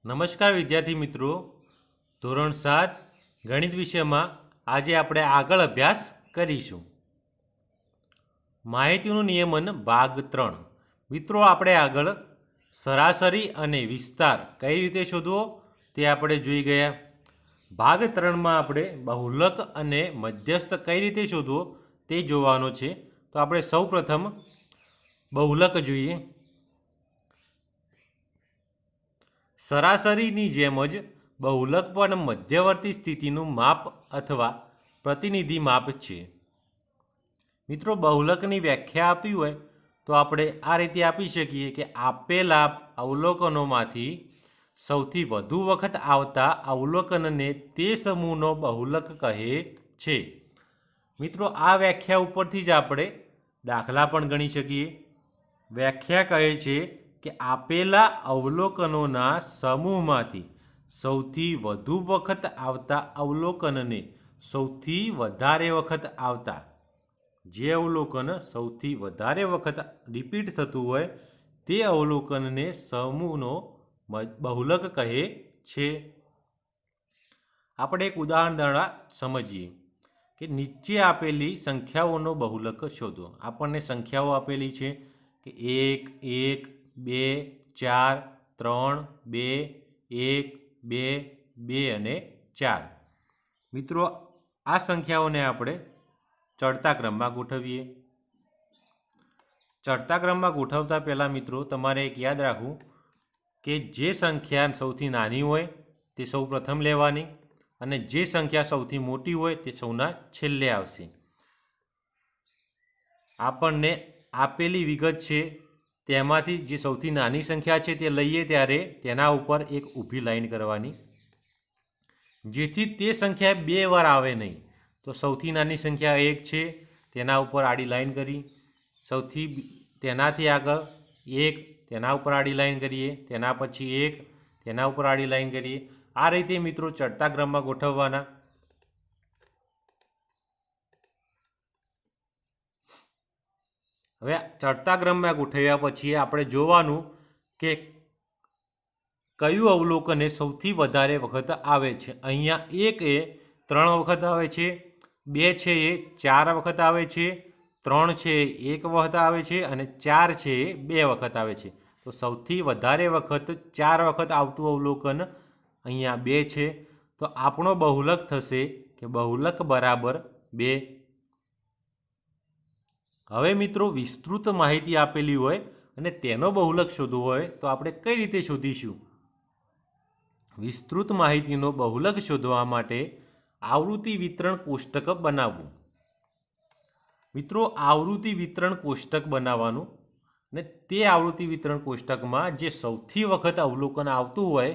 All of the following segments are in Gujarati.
નમસ્કાર વિદ્યાર્થી મિત્રો, ધોરણ 7 ગણિત વિષયમાં આજે આપણે આગળ અભ્યાસ કરીશું. માહિતીનું નિયમન ભાગ 3. મિત્રો, આપણે આગળ સરાસરી અને વિસ્તાર કઈ રીતે શોધવો તે આપણે જોઈ ગયા. ભાગ 3માં આપણે બહુલક અને મધ્યસ્થ કઈ રીતે શોધવો તે જોવાનો છે. તો આપણે સૌપ્રથમ બહુલક જોઈએ. સરાસરીની જેમ જ બહુલક પણ મધ્યવર્તી સ્થિતિનું માપ અથવા પ્રતિનિધિ માપ છે. મિત્રો, બહુલકની વ્યાખ્યા આપવી હોય તો આપણે આ રીતે આપી શકીએ કે આપેલા અવલોકનોમાંથી સૌથી વધુ વખત આવતા અવલોકનને તે સમૂહનો બહુલક કહે છે. મિત્રો, આ વ્યાખ્યા ઉપરથી જ આપણે દાખલા પણ ગણી શકીએ. વ્યાખ્યા કહે છે કે આપેલા અવલોકનોના સમૂહમાંથી સૌથી વધુ વખત આવતા અવલોકનને સૌથી વધારે વખત આવતા, જે અવલોકન સૌથી વધારે વખત રિપીટ થતું હોય તે અવલોકનને સમૂહનો બહુલક કહે છે. આપણે એક ઉદાહરણ દ્વારા સમજીએ કે નીચે આપેલી સંખ્યાઓનો બહુલક શોધો. આપણને સંખ્યાઓ આપેલી છે કે 1 1 2 4 3 2 1 2 2 અને 4. મિત્રો, આ સંખ્યાઓને આપણે ચડતા ક્રમમાં ગોઠવીએ. ચડતા ક્રમમાં ગોઠવતા પહેલાં મિત્રો તમારે એક યાદ રાખવું કે જે સંખ્યા સૌથી નાની હોય તે સૌ પ્રથમ લેવાની અને જે સંખ્યા સૌથી મોટી હોય તે સૌના છેલ્લે આવશે. આપણને આપેલી વિગત છે તેમાંથી જે સૌથી નાની સંખ્યા છે તે લઈએ ત્યારે તેના ઉપર એક ઊભી લાઈન કરવાની, જેથી તે સંખ્યા બે વાર આવે નહીં. તો સૌથી નાની સંખ્યા 1 છે, તેના ઉપર આડી લાઈન કરી, તેનાથી આગળ 1, તેના ઉપર આડી લાઈન કરીએ, તેના પછી 1, તેના ઉપર આડી લાઈન કરીએ. આ રીતે મિત્રો ચડતા ક્રમમાં ગોઠવવાના. હવે ચડતા ક્રમમાં ગોઠવ્યા પછી આપણે જોવાનું કે કયું અવલોકન એ સૌથી વધારે વખત આવે છે. અહીંયા 1 એ 3 વખત આવે છે, 2 છે એ 4 વખત આવે છે, 3 છે એ 1 વખત આવે છે અને 4 છે એ 2 વખત આવે છે. તો સૌથી વધારે વખત 4 વખત આવતું અવલોકન અહીંયા 2 છે. તો આપણો બહુલક થશે કે બહુલક બરાબર 2. હવે મિત્રો, વિસ્તૃત માહિતી આપેલી હોય અને તેનો બહુલક શોધવો હોય તો આપણે કઈ રીતે શોધીશું? વિસ્તૃત માહિતીનો બહુલક શોધવા માટે આવૃત્તિ વિતરણ કોષ્ટક બનાવવું. મિત્રો, આવૃત્તિ વિતરણ કોષ્ટક બનાવવાનું અને તે આવૃત્તિ વિતરણ કોષ્ટકમાં જે સૌથી વખત અવલોકન આવતું હોય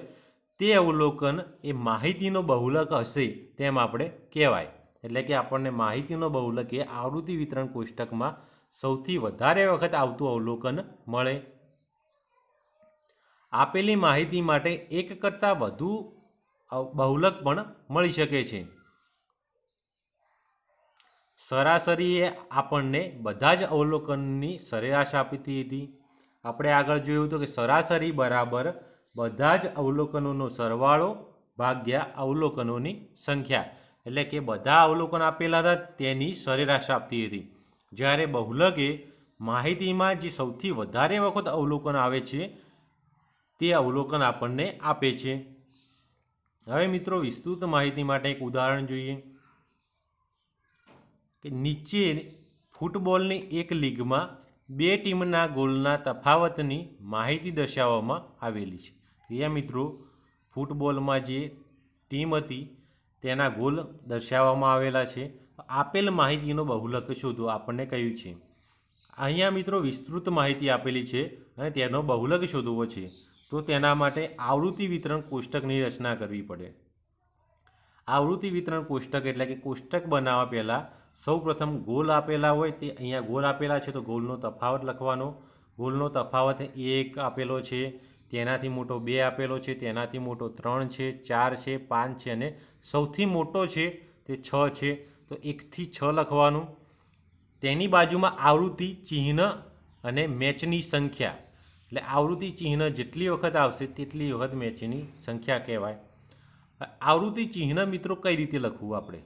તે અવલોકન એ માહિતીનો બહુલક હશે તેમ આપણે કહેવાય. એટલે કે આપણને માહિતીનો બહુલક એ આવૃત્તિ વિતરણ કોષ્ટકમાં સૌથી વધારે વખત આવતું અવલોકન મળે. આપેલી માહિતી માટે એક કરતાં વધુ બહુલક પણ મળી શકે છે. સરાસરી એ આપણને બધા જ અવલોકનની સરેરાશ આપતી હતી. આપણે આગળ જોયું હતું કે સરાસરી બરાબર બધા જ અવલોકનોનો સરવાળો ભાગ્યા અવલોકનોની સંખ્યા, એટલે કે બધા અવલોકન આપેલા હતા તેની સરેરાશ આપતી હતી. જ્યારે બહુલક એ માહિતીમાં જે સૌથી વધારે વખત અવલોકન આવે છે તે અવલોકન આપણને આપે છે. હવે મિત્રો, વિસ્તૃત માહિતી માટે એક ઉદાહરણ જોઈએ કે નીચે ફૂટબોલની એક લીગમાં 2 ટીમના ગોલના તફાવતની માહિતી દર્શાવવામાં આવેલી છે. અહીંયા મિત્રો, ફૂટબોલમાં જે ટીમ હતી તેના ગોલ દર્શાવવામાં આવેલા છે. આપેલ માહિતીનો બહુલક શોધો આપણને કહ્યું છે. અહીંયા મિત્રો વિસ્તૃત માહિતી આપેલી છે અને તેનો બહુલક શોધવો છે. તો તેના માટે આવૃત્તિ વિતરણ કોષ્ટકની રચના કરવી પડે. આવૃત્તિ વિતરણ કોષ્ટક એટલે કે કોષ્ટક બનાવવા પહેલાં સૌપ્રથમ ગોલ આપેલા હોય તે અહીંયા ગોલ આપેલા છે તો ગોલનો તફાવત લખવાનો. ગોલનો તફાવત 1 આપેલો છે, તેનાથી મોટો 2 આપેલો છે, તેનાથી મોટો 3 છે, 4 છે, 5 છે અને સૌથી મોટો છે તે 6 છે. તો 1 થી 6 લખવાનું. તેની બાજુમાં આવૃત્તિ ચિહ્ન અને મેચની સંખ્યા એટલે આવૃત્તિ ચિહ્ન જેટલી વખત આવશે તેટલી વખત મેચની સંખ્યા કહેવાય. આવૃત્તિ ચિહ્ન મિત્રો કઈ રીતે લખવું આપણે?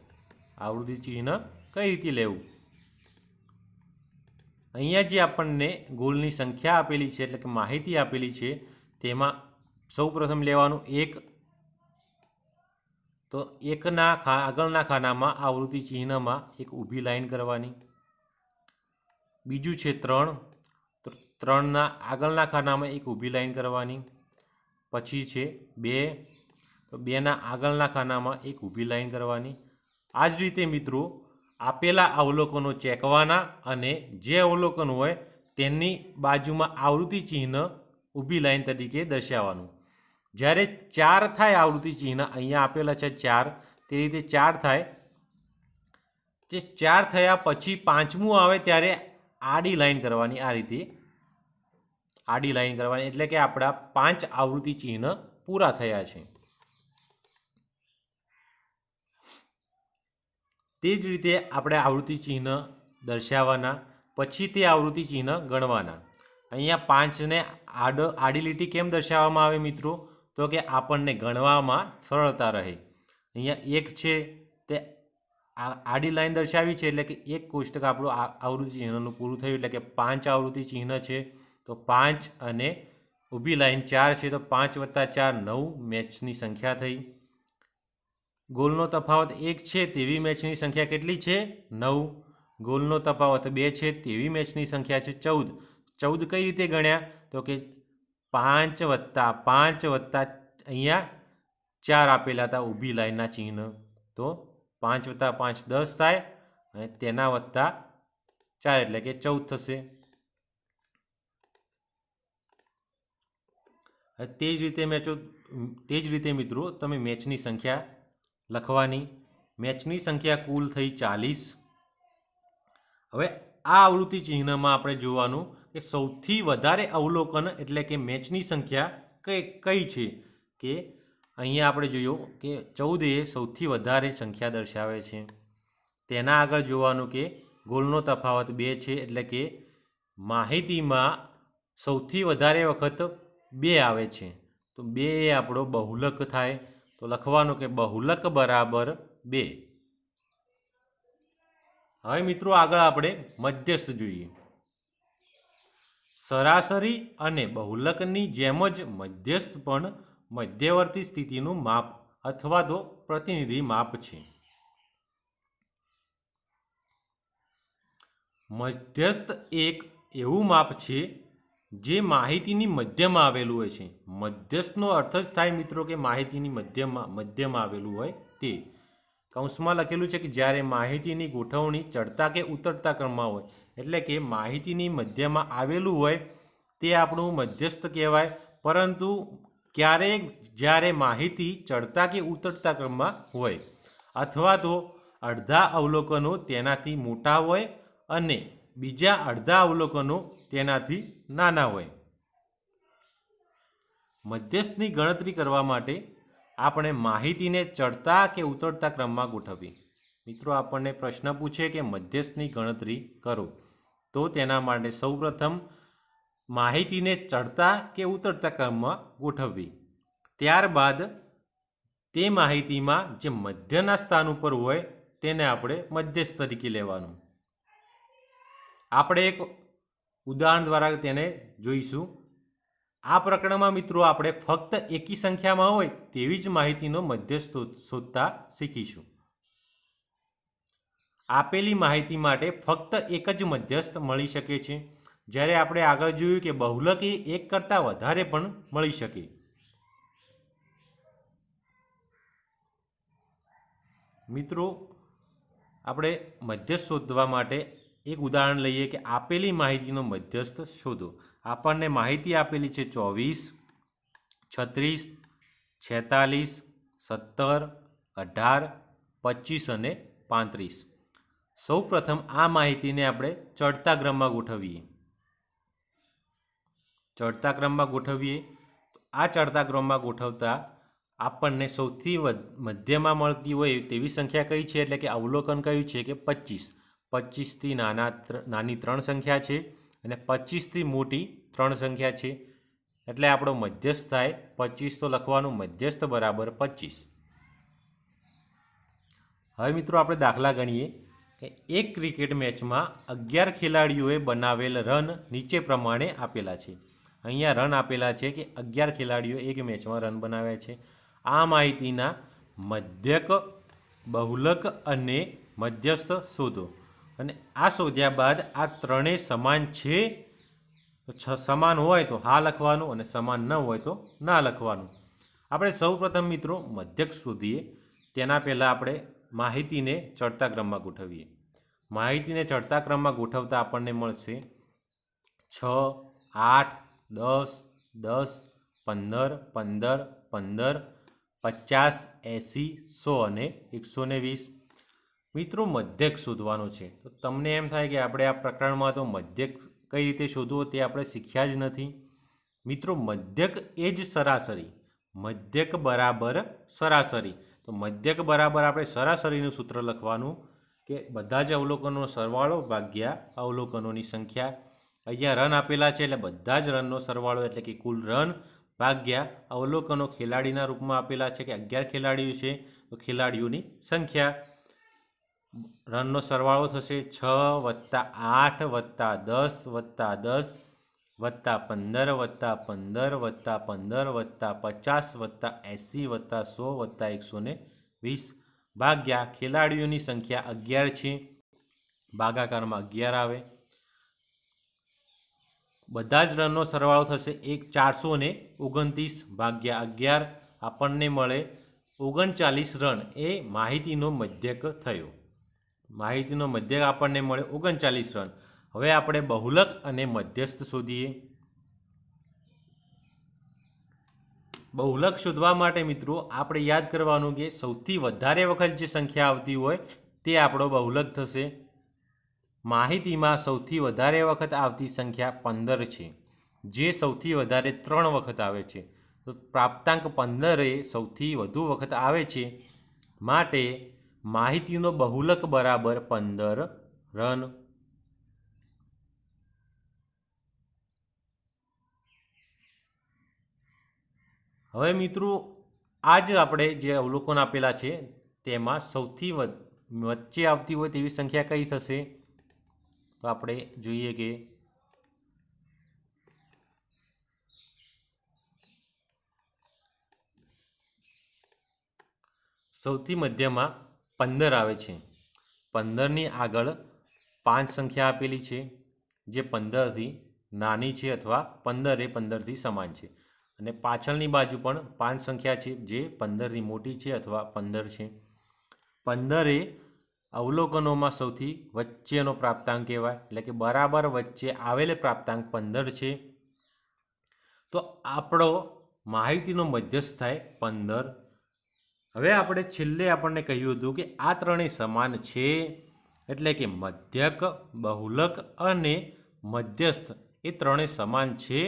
આવૃત્તિ ચિહ્ન કઈ રીતે લેવું? અહીંયા જે આપણને ગોલની સંખ્યા આપેલી છે એટલે કે માહિતી આપેલી છે તેમાં સૌ પ્રથમ લેવાનું 1, તો 1ના આગળના ખાનામાં આવૃત્તિ ચિહ્નમાં એક ઊભી લાઈન કરવાની. બીજું છે 3, તો 3ના આગળના ખાનામાં એક ઊભી લાઈન કરવાની. પછી છે 2, તો 2ના આગળના ખાનામાં એક ઊભી લાઈન કરવાની. આ જ રીતે મિત્રો આપેલા અવલોકનો ચેકવાના અને જે અવલોકન હોય તેની બાજુમાં આવૃત્તિ ચિહ્ન ઊભી લાઈન તરીકે દર્શાવવાનું. જ્યારે 4 થાય આવૃત્તિ ચિહ્ન, અહીંયા આપેલા છે 4, તે રીતે 4 થાય, જે 4 થયા પછી 5મું આવે ત્યારે આડી લાઈન કરવાની. આ રીતે આડી લાઈન કરવાની એટલે કે આપણા 5 આવૃત્તિ ચિહ્ન પૂરા થયા છે. તે જ રીતે આપણે આવૃત્તિ ચિહ્ન દર્શાવવાના, પછી તે આવૃત્તિ ચિહ્ન ગણવાના. અહીંયા 5ને આડી લીટી કેમ દર્શાવવામાં આવે મિત્રો? તો કે આપણને ગણવામાં સરળતા રહે. અહીંયા 1 છે તે આડી લાઈન દર્શાવી છે એટલે કે એક કોષ્ટક આપણું આવૃત્તિ ચિહ્નનું પૂરું થયું, એટલે કે 5 આવૃત્તિ ચિહ્ન છે તો 5 અને ઊભી લાઈન 4 છે તો 5 + 4 9 મેચની સંખ્યા થઈ. ગોલનો તફાવત 1 છે તેવી મેચની સંખ્યા કેટલી છે? 9. ગોલનો તફાવત 2 છે તેવી મેચની સંખ્યા છે 14. 14 કઈ રીતે ગણ્યા? તો કે 5 + 5 + અહીંયા 4 આપેલા હતા ઊભી લાઈનના ચિહ્ન, તો 5 + 5 10 થાય અને તેના વત્તા 4 એટલે કે 14 થશે. તે જ રીતે મિત્રો તમે મેચની સંખ્યા લખવાની. મેચની સંખ્યા કુલ થઈ 40. હવે આ આવૃત્તિ ચિહ્નમાં આપણે જોવાનું કે સૌથી વધારે અવલોકન એટલે કે મેચની સંખ્યા કઈ છે? કે અહીંયા આપણે જોયું કે 14 એ સૌથી વધારે સંખ્યા દર્શાવે છે. તેના આગળ જોવાનું કે ગોલનો તફાવત 2 છે એટલે કે માહિતીમાં સૌથી વધારે વખત 2 આવે છે, તો 2 એ આપણો બહુલક થાય. તો લખવાનું કે બહુલક બરાબર 2. હવે મિત્રો આગળ આપણે મધ્યસ્થ જોઈએ. સરાસરી અને બહુલકની જેમ જ મધ્યસ્થ પણ મધ્યવર્તી સ્થિતિનું માપ અથવા તો પ્રતિનિધિ માપ છે. મધ્યસ્થ એક એવું માપ છે જે માહિતીની મધ્યમાં આવેલું હોય છે. મધ્યસ્થનો અર્થ જ થાય મિત્રો કે માહિતીની મધ્યમાં આવેલું હોય તે. કૌંસમાં લખેલું છે કે જ્યારે માહિતીની ગોઠવણી ચડતા કે ઉતરતા ક્રમમાં હોય, એટલે કે માહિતીની મધ્યમાં આવેલું હોય તે આપણું મધ્યસ્થ કહેવાય. પરંતુ ક્યારેક જ્યારે માહિતી ચડતા કે ઉતરતા ક્રમમાં હોય અથવા તો અડધા અવલોકનો તેનાથી મોટા હોય અને બીજા અડધા અવલોકનો તેનાથી નાના હોય. મધ્યસ્થની ગણતરી કરવા માટે આપણે માહિતીને ચડતા કે ઉતરતા ક્રમમાં ગોઠવવી. મિત્રો આપણને પ્રશ્ન પૂછે કે મધ્યસ્થની ગણતરી કરો, તો તેના માટે સૌપ્રથમ માહિતીને ચડતા કે ઉતરતા ક્રમમાં ગોઠવવી. ત્યારબાદ તે માહિતીમાં જે મધ્યના સ્થાન ઉપર હોય તેને આપણે મધ્યસ્થ તરીકે લેવાનું. આપણે એક ઉદાહરણ દ્વારા તેને જોઈશું. આ પ્રકરણમાં મિત્રો આપણે ફક્ત એકી સંખ્યામાં હોય તેવી જ માહિતીનો મધ્યસ્થ શોધતા શીખીશું. આપેલી માહિતી માટે ફક્ત એક જ મધ્યસ્થ મળી શકે છે, જ્યારે આપણે આગળ જોયું કે બહુલક એ એક કરતાં વધારે પણ મળી શકે. મિત્રો આપણે મધ્યસ્થ શોધવા માટે એક ઉદાહરણ લઈએ કે આપેલી માહિતીનો મધ્યસ્થ શોધો. આપણને માહિતી આપેલી છે 24, 36, 46, 17, 18, 25 અને 35. સૌ પ્રથમ આ માહિતીને આપણે ચડતા ક્રમમાં ગોઠવીએ. આ ચડતા ક્રમમાં ગોઠવતા આપણને સૌથી મધ્યમાં મળતી હોય તેવી સંખ્યા કઈ છે? એટલે કે અવલોકન કયું છે કે 25. 25થી નાની 3 સંખ્યા છે અને 25થી મોટી 3 સંખ્યા છે. એટલે આપણો મધ્યસ્થ થાય 25, તો લખવાનું મધ્યસ્થ બરાબર 25. હવે મિત્રો આપણે દાખલા ગણીએ કે એક ક્રિકેટ મેચમાં 11 ખેલાડીઓએ બનાવેલ રન નીચે પ્રમાણે આપેલા છે. અહીંયા રન આપેલા છે કે 11 ખેલાડીઓ એક મેચમાં રન બનાવ્યા છે. આ માહિતીના મધ્યક, બહુલક અને મધ્યસ્થ શોધો. અને આ શોધ્યા બાદ આ ત્રણેય સમાન છે, સમાન હોય તો હા લખવાનું અને સમાન ન હોય તો ના લખવાનું. આપણે સૌપ્રથમ મિત્રો મધ્યક શોધીએ. તેના પહેલાં આપણે માહિતીને ચડતા ક્રમમાં ગોઠવીએ. માહિતીને ચડતા ક્રમમાં ગોઠવતા આપણને મળશે 6, 8, 10, 10, 15, 15, 15, 50, 80, 100 અને 120. મિત્રો મધ્યક શોધવાનો છે. તો તમને એમ થાય કે આપણે આ પ્રકરણમાં તો મધ્યક કઈ રીતે શોધવો તે આપણે શીખ્યા જ નથી. મિત્રો મધ્યક એ જ સરાસરી. મધ્યક બરાબર સરાસરી. તો મધ્યક બરાબર આપણે સરાસરીનું સૂત્ર લખવાનું કે બધા જ અવલોકનોનો સરવાળો ભાગ્યા અવલોકનોની સંખ્યા. અહીંયા રન આપેલા છે એટલે બધા જ રનનો સરવાળો એટલે કે કુલ રન ભાગ્યા અવલોકનો ખેલાડીના રૂપમાં આપેલા છે કે 11 ખેલાડીઓ છે તો ખેલાડીઓની સંખ્યા. રનનો સરવાળો થશે 6 + 8 + 10 + 10 + 15 + 15 + 15 + 50 + 80 + 100 + 120 ભાગ્યા ખેલાડીઓની સંખ્યા 11 છે, ભાગાકારમાં 11 આવે. બધા જ રનનો સરવાળો થશે 429 ભાગ્યા 11, આપણને મળે 39 રન. એ માહિતીનો મધ્યક થયો. માહિતીનો મધ્યક આપણને મળે 39 રન. હવે આપણે બહુલક અને મધ્યસ્થ શોધીએ. બહુલક શોધવા માટે મિત્રો આપણે યાદ કરવાનું કે સૌથી વધારે વખત જે સંખ્યા આવતી હોય તે આપણો બહુલક થશે. માહિતીમાં સૌથી વધારે વખત આવતી સંખ્યા 15 છે, જે સૌથી વધારે 3 વખત આવે છે. તો પ્રાપ્તાંક 15 એ સૌથી વધુ વખત આવે છે, માટે માહિતીનો બહુલક બરાબર 15 રન. હવે મિત્રો આ જ આપણે જે અવલોકન આપેલા છે તેમાં સૌથી વચ્ચે આવતી હોય તેવી સંખ્યા કઈ થશે? તો આપણે જોઈએ કે સૌથી મધ્યમાં 15 આવે છે. 15ની આગળ 5 સંખ્યા આપેલી છે જે 15થી નાની છે અથવા 15 એ 15થી સમાન છે. અને પાછળની બાજુ પણ 5 સંખ્યા છે જે 15થી મોટી છે અથવા 15 છે. 15 એ અવલોકનોમાં સૌથી વચ્ચેનો પ્રાપ્તાંક કહેવાય, એટલે કે બરાબર વચ્ચે આવેલ પ્રાપ્તાંક 15 છે. તો આપણો માહિતીનો મધ્યસ્થ થાય 15. હવે આપણે છેલ્લે આપણને કહ્યું હતું કે આ ત્રણેય સમાન છે, એટલે કે મધ્યક, બહુલક અને મધ્યસ્થ એ ત્રણેય સમાન છે.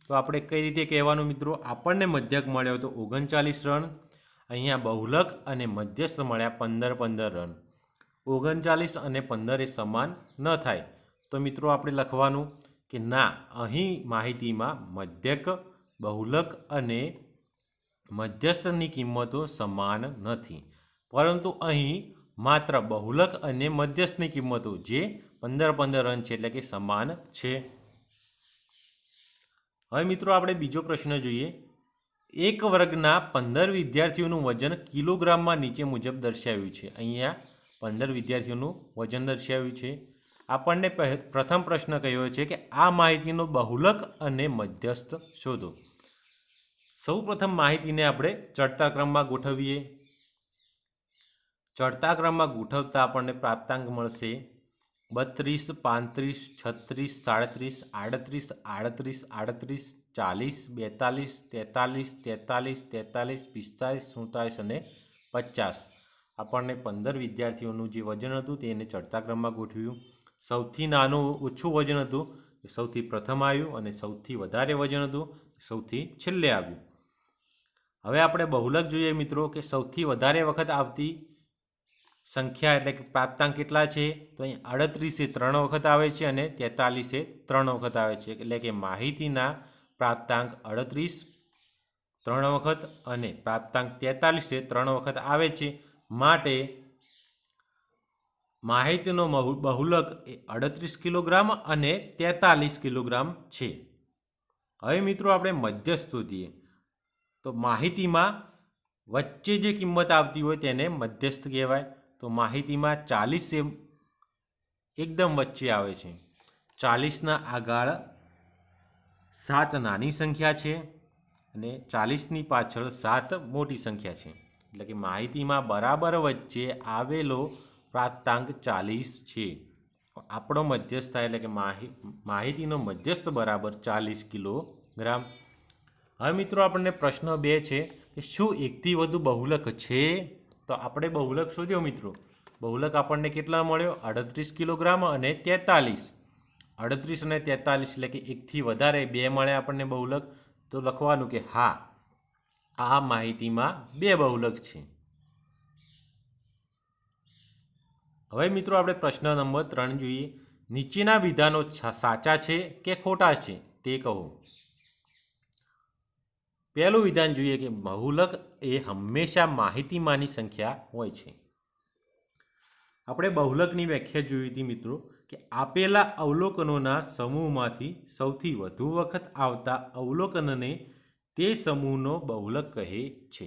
તો આપણે કઈ રીતે કહેવાનું મિત્રો? આપણને મધ્યક મળ્યો તો 39 રન, અહીંયા બહુલક અને મધ્યસ્થ મળ્યા 15 રન. 39 અને 15 એ સમાન ન થાય. તો મિત્રો આપણે લખવાનું કે ના, અહીં માહિતીમાં મધ્યક, બહુલક અને મધ્યસ્થની કિંમતો સમાન નથી, પરંતુ અહીં માત્ર બહુલક અને મધ્યસ્થની કિંમતો જે 15 રન છે એટલે કે સમાન છે. હવે મિત્રો આપણે બીજો પ્રશ્ન જોઈએ. એક વર્ગના 15 વિદ્યાર્થીઓનું વજન કિલોગ્રામમાં નીચે મુજબ દર્શાવ્યું છે. અહીંયા 15 વિદ્યાર્થીઓનું વજન દર્શાવ્યું છે. આપણને પ્રથમ પ્રશ્ન કહ્યો છે કે આ માહિતીનો બહુલક અને મધ્યસ્થ શોધો. સૌ પ્રથમ માહિતીને આપણે ચડતા ક્રમમાં ગોઠવીએ. ચડતા ક્રમમાં ગોઠવતા આપણને પ્રાપ્તાંક મળશે 32, 35, 36, 37, 38, 38, 38, 40, 42, 43, 43, 43, 45, 47 અને 50. આપણને 15 વિદ્યાર્થીઓનું જે વજન હતું તેને ચડતા ક્રમમાં ગોઠવ્યું. સૌથી નાનું ઓછું વજન હતું એ સૌથી પ્રથમ આવ્યું અને સૌથી વધારે વજન હતું સૌથી છેલ્લે આવ્યું. હવે આપણે બહુલક જોઈએ મિત્રો કે સૌથી વધારે વખત આવતી સંખ્યા એટલે કે પ્રાપ્તાંક કેટલા છે? તો અહીં 38 એ 3 વખત આવે છે અને 43 એ 3 વખત આવે છે, એટલે કે માહિતીના પ્રાપ્તાંક 38 3 વખત અને પ્રાપ્તાંક 43 3 વખત આવે છે, માટે માહિતીનો બહુલક એ 38 કિલોગ્રામ અને 43 કિલોગ્રામ છે. હવે મિત્રો આપણે મધ્યસ્થ શોધીએ. તો માહિતીમાં વચ્ચે જે કિંમત આવતી હોય તેને મધ્યસ્થ કહેવાય. તો માહિતીમાં 40 એકદમ વચ્ચે આવે છે. 40ના આગળ 7 નાની સંખ્યા છે અને 40ની પાછળ 7 મોટી સંખ્યા છે. એટલે કે માહિતીમાં બરાબર વચ્ચે આવેલો પ્રાપ્તાંક 40 છે. આપણો મધ્યસ્થ થાય એટલે કે માહિતીનો મધ્યસ્થ બરાબર 40 કિલોગ્રામ. હવે મિત્રો આપણને પ્રશ્ન 2 છે કે શું એકથી વધુ બહુલક છે? તો આપણે બહુલક શોધ્યો મિત્રો. બહુલક આપણને કેટલા મળ્યો? 38 કિલોગ્રામ અને 43. 38 અને 43 એટલે કે એકથી વધારે 2 મળે આપણને બહુલક. તો લખવાનું કે હા, આ માહિતીમાં 2 બહુલક છે. હવે મિત્રો આપણે પ્રશ્ન નંબર 3 જોઈએ. નીચેના વિધાનો સાચા છે કે ખોટા છે તે કહો. પહેલું વિધાન જોઈએ કે બહુલક એ હંમેશા માહિતીમાંની સંખ્યા હોય છે. આપણે બહુલકની વ્યાખ્યા જોઈ હતી મિત્રો કે આપેલા અવલોકનોના સમૂહમાંથી સૌથી વધુ વખત આવતા અવલોકનને તે સમૂહનો બહુલક કહે છે.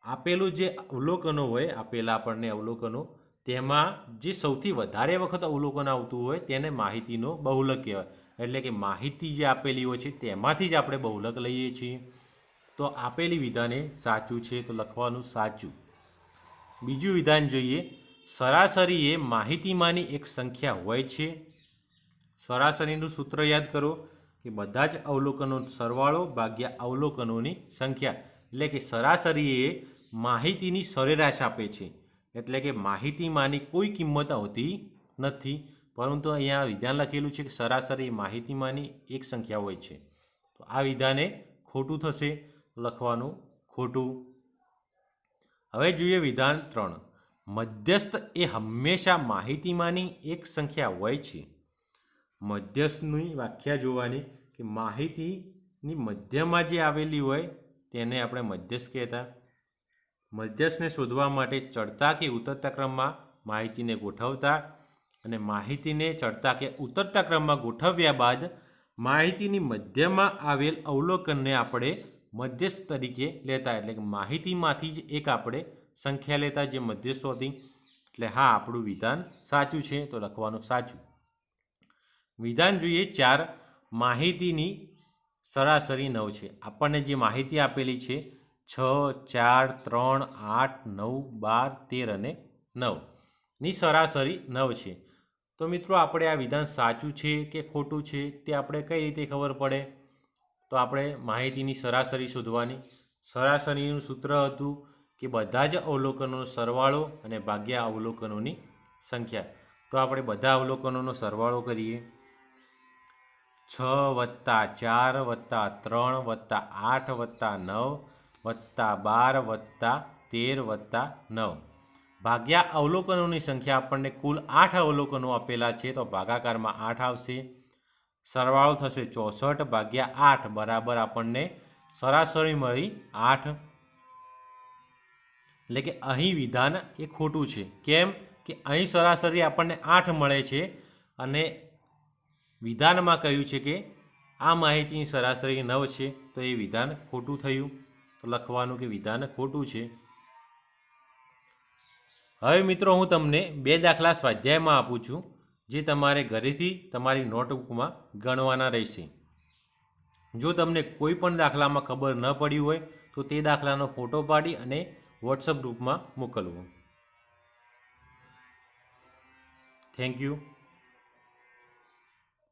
આપેલું જે અવલોકનો હોય, આપેલા આપણને અવલોકનો, તેમાં જે સૌથી વધારે વખત અવલોકન આવતું હોય તેને માહિતીનો બહુલક કહેવાય. એટલે કે માહિતી જે આપેલી હોય છે તેમાંથી જ આપણે બહુલક લઈએ છીએ. તો આપેલી વિધાને સાચું છે તો લખવાનું સાચું. બીજું વિધાન જોઈએ. સરાસરી એ માહિતીમાંની એક સંખ્યા હોય છે. સરાસરીનું સૂત્ર યાદ કરો કે બધા જ અવલોકનો સરવાળો ભાગ્યા અવલોકનોની સંખ્યા. એટલે કે સરાસરી એ માહિતીની સરેરાશ આપે છે. એટલે કે માહિતીમાંની કોઈ કિંમત આવતી નથી, પરંતુ અહીંયા વિધાન લખેલું છે કે સરાસરી માહિતીમાંની એક સંખ્યા હોય છે. તો આ વિધાને ખોટું થશે, લખવાનું ખોટું. હવે જોઈએ વિધાન 3. મધ્યસ્થ એ હંમેશા માહિતીમાંની એક સંખ્યા હોય છે. મધ્યસ્થની વ્યાખ્યા જોવાની કે માહિતીની મધ્યમાં જે આવેલી હોય તેને આપણે મધ્યસ્થ કહેતા. મધ્યસ્થને શોધવા માટે ચડતા કે ઉતરતા ક્રમમાં માહિતીને ગોઠવતા અને માહિતીને ચડતા કે ઉતરતા ક્રમમાં ગોઠવ્યા બાદ માહિતીની મધ્યમાં આવેલ અવલોકનને આપણે મધ્યસ્થ તરીકે લેતા. એટલે કે માહિતીમાંથી જ એક આપણે સંખ્યા લેતા જે મધ્યસ્થ હતી. એટલે હા, આપણું વિધાન સાચું છે તો લખવાનું સાચું. વિધાન જોઈએ 4. માહિતીની સરાસરી 9 છે. આપણને જે માહિતી આપેલી છે 6, 4, 3, 8, 9, 12, 13 અને 9 ની સરાસરી 9 છે. તો મિત્રો આપણે આ વિધાન સાચું છે કે ખોટું છે તે આપણે કઈ રીતે ખબર પડે? તો આપણે માહિતીની સરાસરી શોધવાની. સરાસરીનું સૂત્ર હતું કે બધા જ અવલોકનોનો સરવાળો અને ભાગ્યા અવલોકનોની સંખ્યા. તો આપણે બધા અવલોકનોનો સરવાળો કરીએ. 6 + 4 + 3 + 8 + 9 + 12 + 13 + 9 ભાગ્યા અવલોકનોની સંખ્યા. આપણને કુલ 8 અવલોકનો આપેલા છે તો ભાગાકારમાં 8 આવશે. સરવાળો થશે 64 ભાગ્યા 8 બરાબર આપણને સરાસરી મળી 8. એટલે કે અહીં વિધાન એ ખોટું છે. કેમ કે અહીં સરાસરી આપણને 8 મળે છે અને વિધાનમાં કહ્યું છે કે આ માહિતીની સરાસરી 9 છે. તો એ વિધાન ખોટું થયું. તો લખવાનું કે વિધાન ખોટું છે. હવે મિત્રો હું તમને 2 દાખલા સ્વાધ્યાયમાં આપું છું જે તમારે ઘરેથી તમારી નોટબુકમાં ગણવાના રહેશે. જો તમને કોઈ પણ દાખલામાં ખબર ન પડી હોય તો તે દાખલાનો ફોટો પાડી અને વોટ્સઅપ ગ્રુપમાં મોકલવો. Thank you.